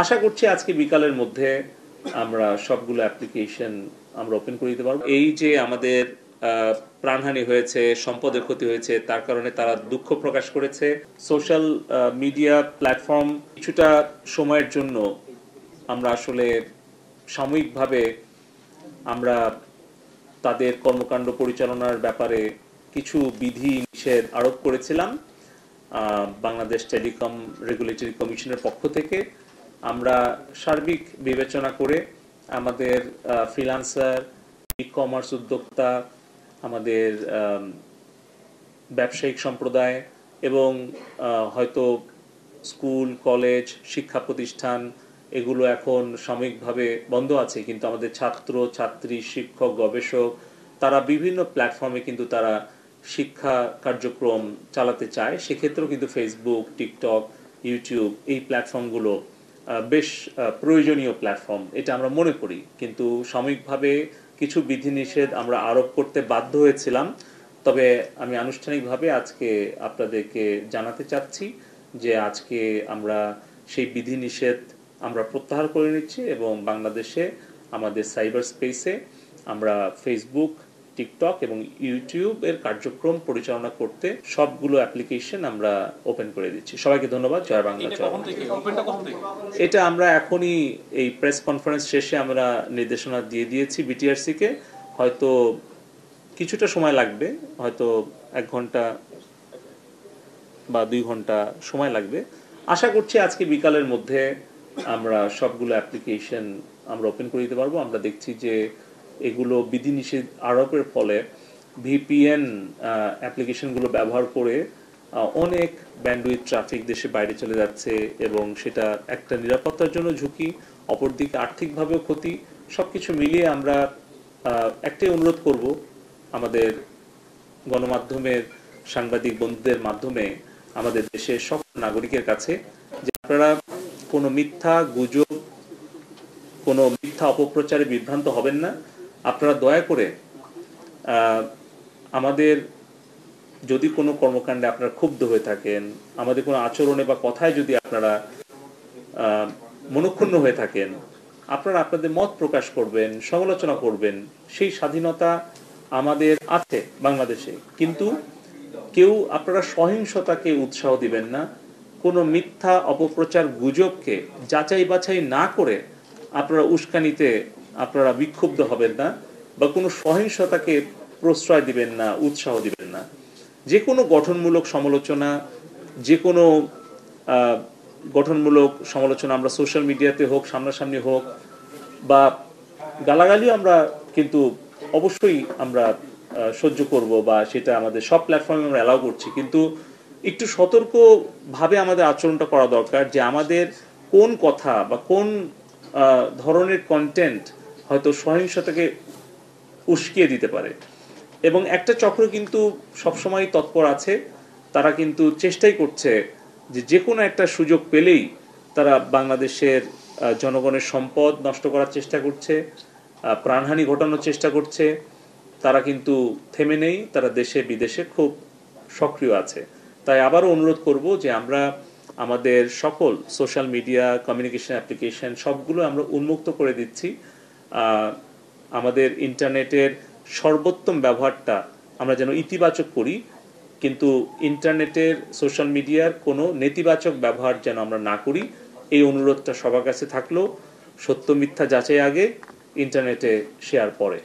আশা করছি আজকে বিকালের মধ্যে আমরা সবগুলো অ্যাপ্লিকেশন আমরা ওপেন করে দিতে পারবো। এই যে আমাদের প্রাণহানি হয়েছে, সম্পদের ক্ষতি হয়েছে, তার কারণে তারা দুঃখ প্রকাশ করেছে। সোশ্যাল মিডিয়া প্ল্যাটফর্ম কিছুটা সময়ের জন্য আমরা আসলে সাময়িকভাবে আমরা তাদের কর্মকাণ্ড পরিচালনার ব্যাপারে কিছু বিধি নিষেধ আরোপ করেছিলাম বাংলাদেশ টেলিকম রেগুলেটরি কমিশনের পক্ষ থেকে। আমরা সার্বিক বিবেচনা করে আমাদের ফ্রিল্যান্সার, ই কমার্স উদ্যোক্তা, আমাদের ব্যবসায়িক সম্প্রদায় এবং হয়তো স্কুল, কলেজ, শিক্ষা প্রতিষ্ঠান এগুলো এখন সাময়িকভাবে বন্ধ আছে, কিন্তু আমাদের ছাত্র, ছাত্রী, শিক্ষক, গবেষক তারা বিভিন্ন প্ল্যাটফর্মে কিন্তু তারা শিক্ষা কার্যক্রম চালাতে চায়। সেক্ষেত্রেও কিন্তু ফেসবুক, টিকটক, ইউটিউব এই প্ল্যাটফর্মগুলো বেশ প্রয়োজনীয় প্ল্যাটফর্ম, এটা আমরা মনে করি। কিন্তু সাময়িকভাবে কিছু বিধিনিষেধ আমরা আরোপ করতে বাধ্য হয়েছিলাম। তবে আমি আনুষ্ঠানিকভাবে আজকে আপনাদেরকে জানাতে চাচ্ছি যে আজকে আমরা সেই বিধিনিষেধ আমরা প্রত্যাহার করে নিচ্ছি এবং বাংলাদেশে আমাদের সাইবার স্পেসে আমরা ফেসবুক, টিকটক এবং ইউটিউবের কার্যক্রম পরিচালনা করতে সবগুলো অ্যাপ্লিকেশন আমরা ওপেন করে দিচ্ছি। সবাইকে ধন্যবাদ। জয় বাংলা। এটা আমরা এখনই এই প্রেস কনফারেন্স শেষে আমরা নির্দেশনা দিয়ে দিয়েছি বিটিআরসিকে। হয়তো কিছুটা সময় লাগবে, হয়তো 1 ঘন্টা বা 2 ঘন্টা সময় লাগবে। আশা করছি আজকে বিকালের মধ্যে আমরা সবগুলো অ্যাপ্লিকেশন আমরা ওপেন করে দিতে পারবো। আমরা দেখছি যে এগুলো বিধিনিষেধ আরোপের ফলে ভিপিএন অ্যাপ্লিকেশনগুলো ব্যবহার করে অনেক ব্যান্ডউইথ ট্রাফিক দেশের বাইরে চলে যাচ্ছে এবং সেটা একটা নিরাপত্তার জন্য ঝুঁকি, অপরদিকে আর্থিকভাবেও ক্ষতি। সব কিছু মিলিয়ে আমরা একটাই অনুরোধ করব আমাদের গণমাধ্যমের সাংবাদিক বন্ধুদের মাধ্যমে আমাদের দেশের সকল নাগরিকের কাছে যে আপনারা কোনো মিথ্যা গুজব, কোনো মিথ্যা অপপ্রচারে বিভ্রান্ত হবেন না। আপনারা দয়া করে আমাদের যদি কোনো কর্মকাণ্ডে আপনারা ক্ষুব্ধ হয়ে থাকেন, আমাদের কোনো আচরণে বা কথায় যদি আপনারা মনক্ষুণ্ণ হয়ে থাকেন, আপনারা আপনাদের মত প্রকাশ করবেন, সমালোচনা করবেন, সেই স্বাধীনতা আমাদের আছে বাংলাদেশে। কিন্তু কেউ আপনারা সহিংসতাকে উৎসাহ দিবেন না। কোনো মিথ্যা অপপ্রচার গুজবকে যাচাই বাছাই না করে আপনারা উস্কানিতে আপনারা বিক্ষুব্ধ হবেন না বা কোনো সহিংসতাকে প্রশ্রয় দিবেন না, উৎসাহ দিবেন না। যে কোনো গঠনমূলক সমালোচনা, যে কোনো গঠনমূলক সমালোচনা আমরা সোশ্যাল মিডিয়াতে হোক, সামনাসামনি হোক বা গালাগালিও আমরা কিন্তু অবশ্যই আমরা সহ্য করব বা সেটা আমাদের সব প্ল্যাটফর্মে আমরা অ্যালাউ করছি। কিন্তু একটু সতর্কভাবে আমাদের আচরণটা করা দরকার যে আমাদের কোন কথা বা কোন ধরনের কন্টেন্ট হয়তো সহিংসতাকে উস্কিয়ে দিতে পারে। এবং একটা চক্র কিন্তু সবসময় তৎপর আছে, তারা কিন্তু চেষ্টাই করছে যে কোনো একটা সুযোগ পেলেই তারা বাংলাদেশের জনগণের সম্পদ নষ্ট করার চেষ্টা করছে, প্রাণহানি ঘটানোর চেষ্টা করছে। তারা কিন্তু থেমে নেই, তারা দেশে বিদেশে খুব সক্রিয় আছে। তাই আবারও অনুরোধ করব যে আমরা আমাদের সকল সোশ্যাল মিডিয়া কমিউনিকেশন অ্যাপ্লিকেশন সবগুলো আমরা উন্মুক্ত করে দিচ্ছি। আমাদের ইন্টারনেটের সর্বোত্তম ব্যবহারটা আমরা যেন ইতিবাচক করি, কিন্তু ইন্টারনেটের সোশ্যাল মিডিয়ার কোনো নেতিবাচক ব্যবহার যেন আমরা না করি, এই অনুরোধটা সবার কাছে থাকলো। সত্য মিথ্যা যাচাই আগে, ইন্টারনেটে শেয়ার পরে।